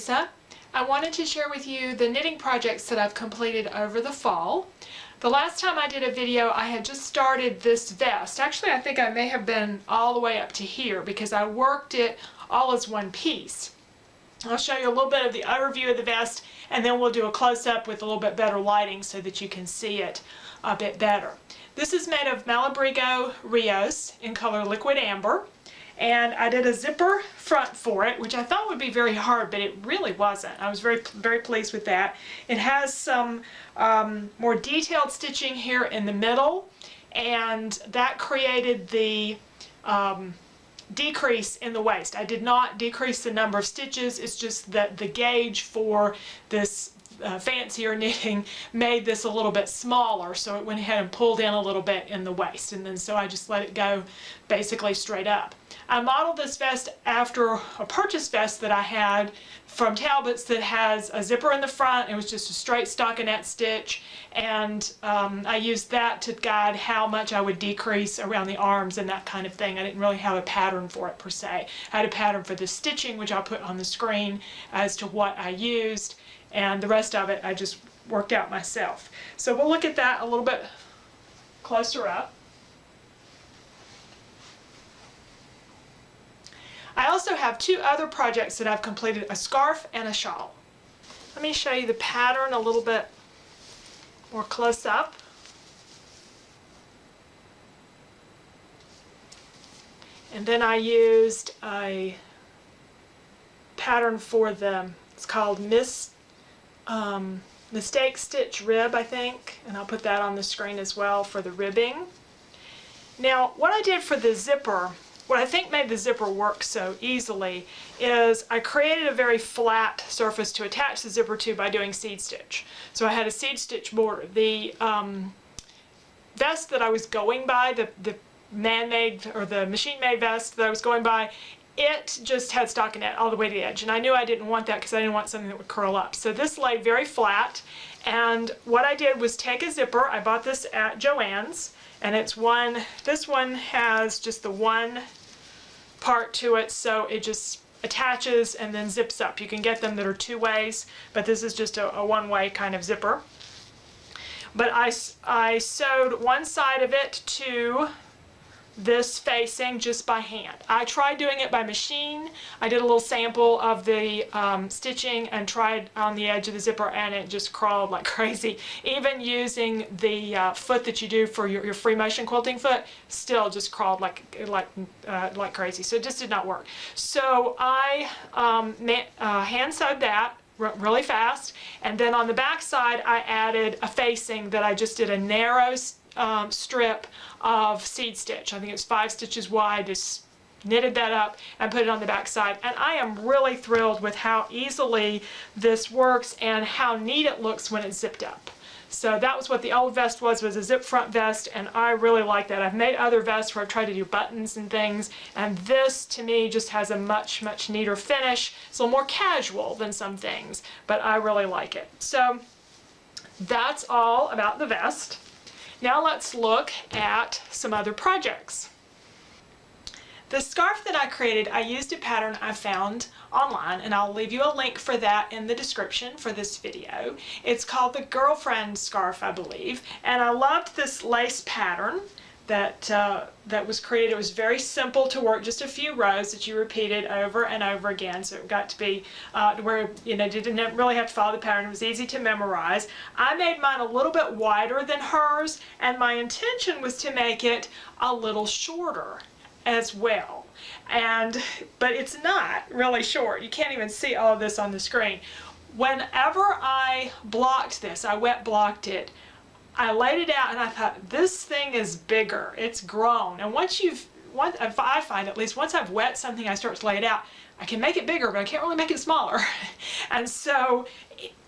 Lisa. I wanted to share with you the knitting projects that I've completed over the fall. The last time I did a video, I had just started this vest. Actually, I think I may have been all the way up to here because I worked it all as one piece. I'll show you a little bit of the overview of the vest, and then we'll do a close-up with a little bit better lighting so that you can see it a bit better. This is made of Malabrigo Rios in color Liquidamber, and I did a zipper front for it, which I thought would be very hard, but it really wasn't. I was very pleased with that. It has some more detailed stitching here in the middle, and that created the decrease in the waist. I did not decrease the number of stitches, it's just that the gauge for this fancier knitting made this a little bit smaller, so it went ahead and pulled in a little bit in the waist, and then so I just let it go basically straight up. I modeled this vest after a purchase vest that I had from Talbot's that has a zipper in the front. It was just a straight stockinette stitch, and I used that to guide how much I would decrease around the arms and that kind of thing. I didn't really have a pattern for it per se. I had a pattern for the stitching, which I'll put on the screen as to what I used, and the rest of it I just worked out myself. So we'll look at that a little bit closer up. I also have two other projects that I've completed, a scarf and a shawl. Let me show you the pattern a little bit more close up. And then I used a pattern for it's called Mistake Stitch Rib, I think, and I'll put that on the screen as well for the ribbing. Now, what I did for the zipper, what I think made the zipper work so easily is I created a very flat surface to attach the zipper to by doing seed stitch. So I had a seed stitch border. The vest that I was going by, the man-made or the machine-made vest that I was going by, it just had stockinette all the way to the edge, and I knew I didn't want that because I didn't want something that would curl up. So this laid very flat, and what I did was take a zipper. I bought this at Joann's, and this one has just the one part to it, so it just attaches and then zips up. You can get them that are two ways, but this is just a one-way kind of zipper. But I sewed one side of it to this facing just by hand. I tried doing it by machine. I did a little sample of the stitching and tried on the edge of the zipper, and it just crawled like crazy. Even using the foot that you do for your free motion quilting foot, still just crawled like crazy. So it just did not work. So I hand sewed that really fast, and then on the back side I added a facing that I just did a narrow strip of seed stitch. I think it's 5 stitches wide. Just knitted that up and put it on the back side, and I am really thrilled with how easily this works and how neat it looks when it's zipped up. So that was what the old vest was a zip front vest, and I really like that. I've made other vests where I've tried to do buttons and things, and this to me just has a much neater finish. It's a little more casual than some things, but I really like it. So that's all about the vest. Now let's look at some other projects. The scarf that I created, I used a pattern I found online, and I'll leave you a link for that in the description for this video. It's called the Girlfriend Scarf, I believe, and I loved this lace pattern that was created. It was very simple to work, just a few rows that you repeated over and over again, so it got to be where you didn't really have to follow the pattern. It was easy to memorize. I made mine a little bit wider than hers, and my intention was to make it a little shorter as well, but it's not really short. You can't even see all of this on the screen. Whenever I blocked this, I wet blocked it, I laid it out and I thought, this thing is bigger, it's grown. And I find at least, once I've wet something, I start to lay it out, I can make it bigger, but I can't really make it smaller. And so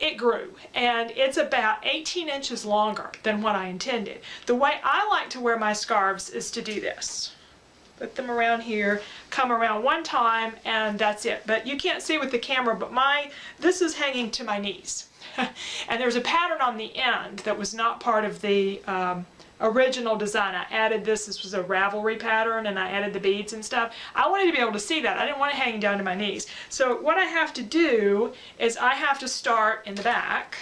it grew, and it's about 18 inches longer than what I intended. The way I like to wear my scarves is to do this. Put them around here, come around one time, and that's it. But you can't see with the camera, but this is hanging to my knees. And there's a pattern on the end that was not part of the original design. I added this was a Ravelry pattern, and I added the beads and stuff. I wanted to be able to see that. I didn't want it hanging down to my knees. So what I have to do is I have to start in the back,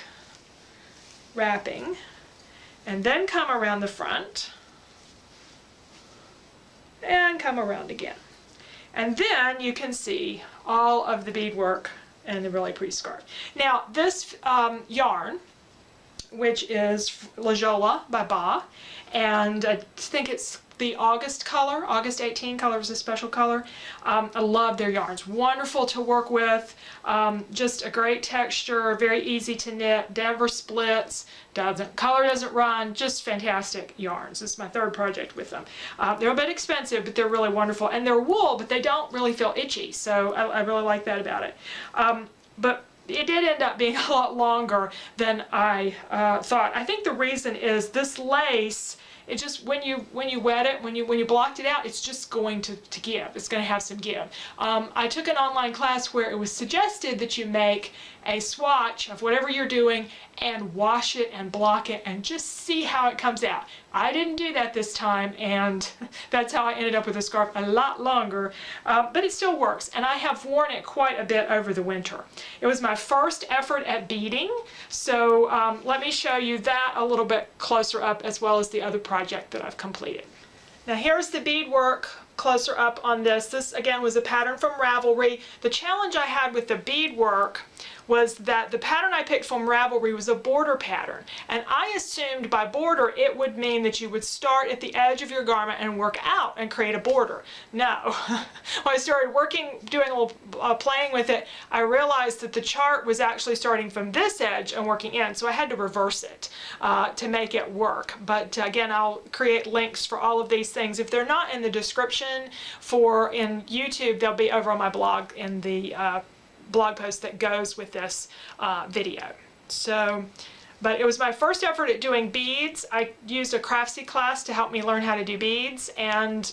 wrapping, and then come around the front, and come around again. And then you can see all of the beadwork and the really pretty scarf. Now this yarn, which is La Jolla by Ba, and I think it's the August color. August 18 color is a special color. I love their yarns. Wonderful to work with. Just a great texture, very easy to knit, never splits, color doesn't run, just fantastic yarns. This is my third project with them. They're a bit expensive, but they're really wonderful. And they're wool, but they don't really feel itchy, so I really like that about it. But it did end up being a lot longer than I thought. I think the reason is this lace, it just, when you wet it, when you blocked it out, it's just going to give. It's going to have some give. I took an online class where it was suggested that you make a swatch of whatever you're doing and wash it and block it and just see how it comes out. I didn't do that this time, and that's how I ended up with a scarf a lot longer, but it still works, and I have worn it quite a bit over the winter. It was my first effort at beading, so let me show you that a little bit closer up, as well as the other project that I've completed. Now here's the beadwork closer up on this. This again was a pattern from Ravelry. The challenge I had with the beadwork was that the pattern I picked from Ravelry was a border pattern, and I assumed by border it would mean that you would start at the edge of your garment and work out and create a border. No. When I started doing a little playing with it, I realized that the chart was actually starting from this edge and working in, so I had to reverse it to make it work. But again, I'll create links for all of these things. If they're not in the description in YouTube, they'll be over on my blog in the blog post that goes with this video. So, but it was my first effort at doing beads. I used a Craftsy class to help me learn how to do beads, and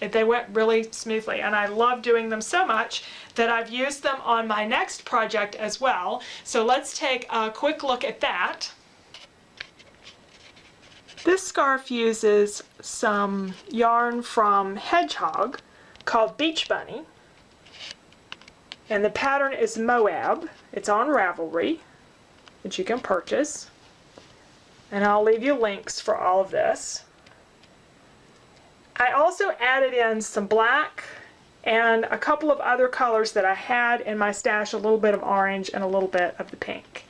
they went really smoothly, and I love doing them so much that I've used them on my next project as well. So let's take a quick look at that. This scarf uses some yarn from Hedgehog called Beach Bunny, and the pattern is Moab. It's on Ravelry, that you can purchase, and I'll leave you links for all of this. I also added in some black and a couple of other colors that I had in my stash, a little bit of orange and a little bit of the pink.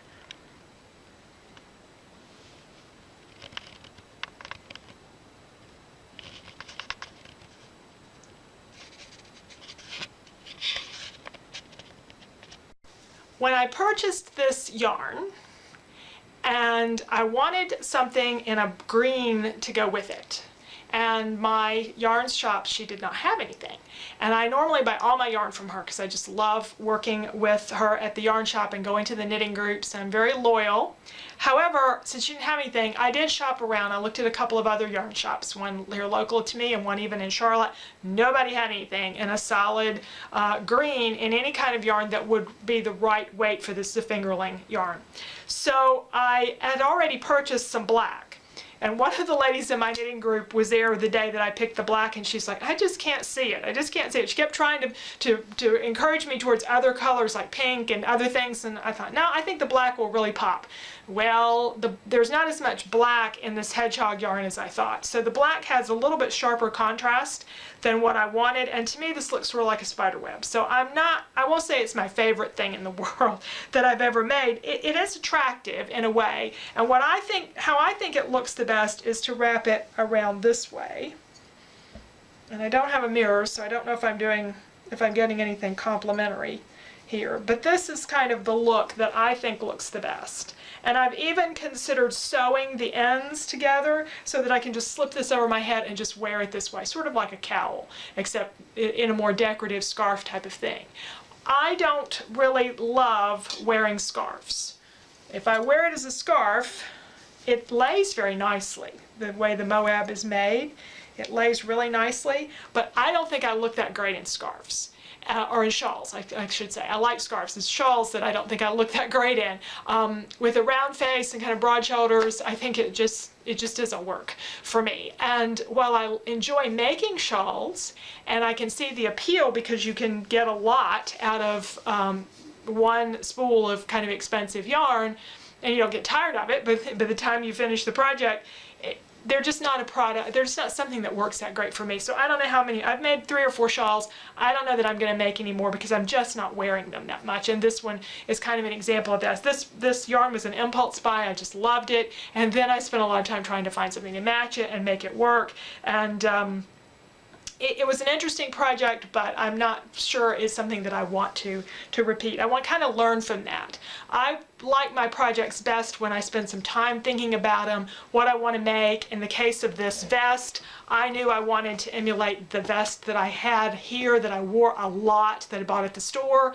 When I purchased this yarn, and I wanted something in a green to go with it, and my yarn shop, she did not have anything. And I normally buy all my yarn from her because I just love working with her at the yarn shop and going to the knitting groups, and I'm very loyal. However, since she didn't have anything, I did shop around. I looked at a couple of other yarn shops, one here local to me and one even in Charlotte. Nobody had anything in a solid green in any kind of yarn that would be the right weight for this fingerling yarn. So I had already purchased some black. And one of the ladies in my knitting group was there the day that I picked the black, and she's like, I just can't see it. I just can't see it. She kept trying to encourage me towards other colors like pink and other things, and I thought, no, I think the black will really pop. Well, there's not as much black in this Hedgehog yarn as I thought. So the black has a little bit sharper contrast than what I wanted, and to me this looks sort of like a spider web. So I won't say it's my favorite thing in the world that I've ever made. It is attractive in a way, and how I think it looks the best is to wrap it around this way. And I don't have a mirror, so I don't know if I'm getting anything complimentary here, but this is kind of the look that I think looks the best. And I've even considered sewing the ends together so that I can just slip this over my head and just wear it this way, sort of like a cowl, except in a more decorative scarf type of thing. I don't really love wearing scarves. If I wear it as a scarf, it lays very nicely. The way the Moab is made, it lays really nicely, but I don't think I look that great in scarves. or in shawls, I should say. I like scarves. It's shawls that I don't think I look that great in. With a round face and kind of broad shoulders, I think it just doesn't work for me. And while I enjoy making shawls, and I can see the appeal because you can get a lot out of one spool of kind of expensive yarn, and you don't get tired of it, but by the time you finish the project, they're just not a product, they're just not something that works that great for me. So I don't know how many, I've made 3 or 4 shawls. I don't know that I'm going to make any more because I'm just not wearing them that much. And this one is kind of an example of this. This yarn was an impulse buy. I just loved it. And then I spent a lot of time trying to find something to match it and make it work. And it was an interesting project, but I'm not sure it's something that I want to repeat. I want to kind of learn from that. I like my projects best when I spend some time thinking about them, what I want to make. In the case of this vest, I knew I wanted to emulate the vest that I had here that I wore a lot, that I bought at the store.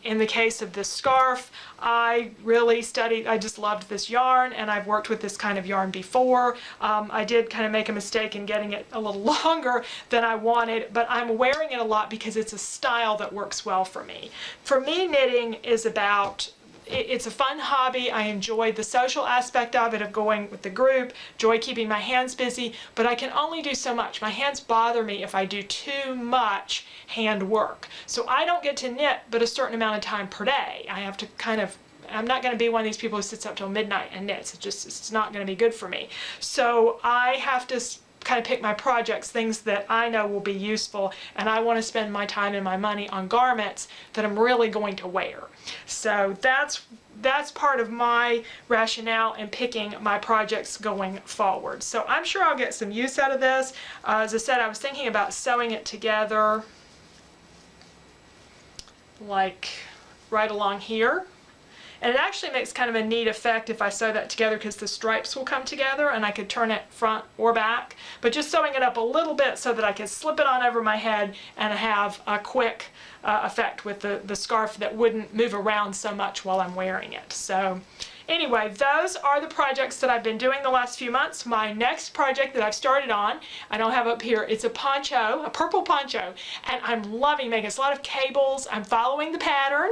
In the case of this scarf, I really studied, I just loved this yarn, and I've worked with this kind of yarn before. I did kind of make a mistake in getting it a little longer than I wanted, but I'm wearing it a lot because it's a style that works well for me. For me, knitting is about, it's a fun hobby. I enjoy the social aspect of it, of going with the group, enjoy keeping my hands busy, but I can only do so much. My hands bother me if I do too much hand work. So I don't get to knit but a certain amount of time per day. I have to kind of, I'm not going to be one of these people who sits up till midnight and knits. It's not going to be good for me. So I have to kind of pick my projects, things that I know will be useful, and I want to spend my time and my money on garments that I'm really going to wear. So that's part of my rationale in picking my projects going forward. So I'm sure I'll get some use out of this. As I said, I was thinking about sewing it together like right along here. And it actually makes kind of a neat effect if I sew that together because the stripes will come together and I could turn it front or back. But just sewing it up a little bit so that I can slip it on over my head and have a quick effect with the scarf that wouldn't move around so much while I'm wearing it. So anyway, those are the projects that I've been doing the last few months. My next project that I've started on, I don't have up here, it's a poncho, a purple poncho, and I'm loving making it. It's a lot of cables. I'm following the pattern.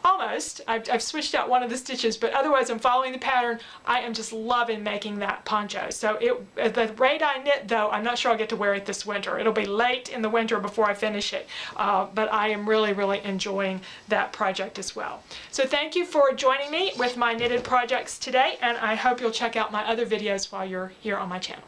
Almost. I've switched out one of the stitches, but otherwise I'm following the pattern. I am just loving making that poncho. So at the rate I knit, though, I'm not sure I'll get to wear it this winter. It'll be late in the winter before I finish it, but I am really, really enjoying that project as well. So thank you for joining me with my knitted projects today, and I hope you'll check out my other videos while you're here on my channel.